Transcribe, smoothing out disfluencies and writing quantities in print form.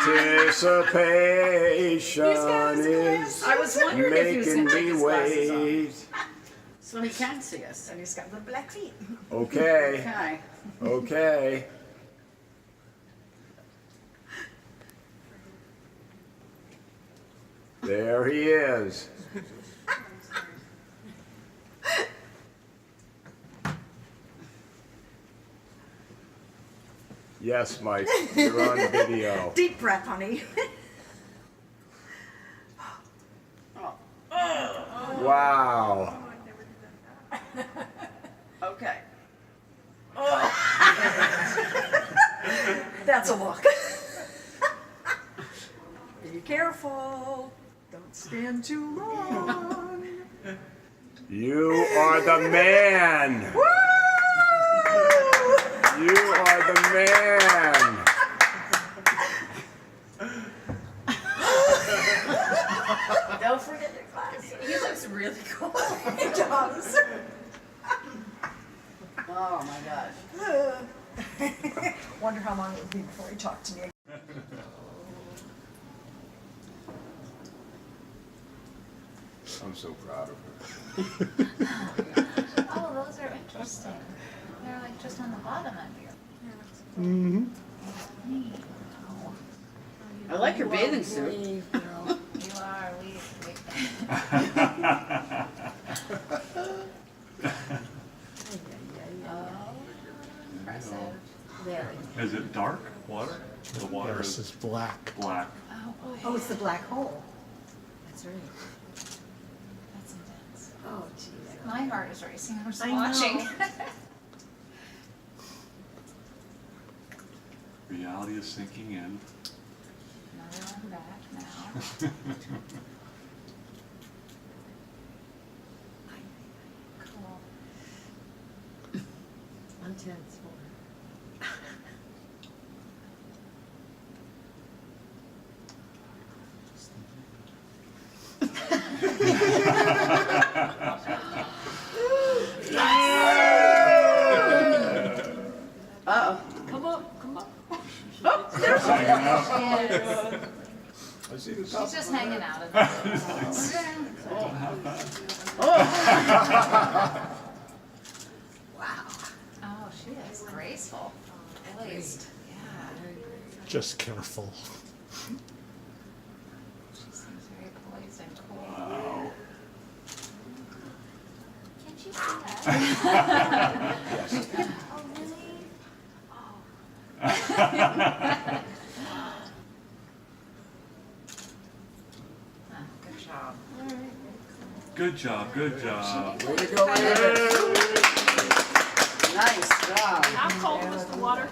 Anticipation is I was wondering if he was making going to take me his glasses off. wait. So he can see us. And he's got the black feet. Okay, Okay. okay. There he is. Yes, Mike, you're on video. Deep breath, honey. Wow. Okay. That's a look. Be careful. Don't stand too long. You are the man. Woo! You are the man. Don't forget your glasses. He looks really cool. He does. Oh my gosh. Wonder how long it would be before he talked to me. I'm so proud of her. Oh, those are interesting. They're like just on the bottom of you. Mm-hmm. I like your bathing suit. You are weak. Oh, impressive. Very. Is it dark water? The water This is black. black. Oh, boy. Oh, it's the black hole. That's right. That's intense. Oh, geez. My heart is racing. I'm just I know. watching. Reality is sinking in. Another one back now. Cool. On 10th floor. Uh-oh. Come on, come on. Oh, there's Hanging out. I see the She's top. just hanging out of it. Wow. Oh, she is graceful. Poised. Yeah. Just careful. She seems very poised and cool. Wow. Can't you see that? Oh, really? Ah, good job. Good job, good job. Way to go, Aaron. nice job. How cold was the water?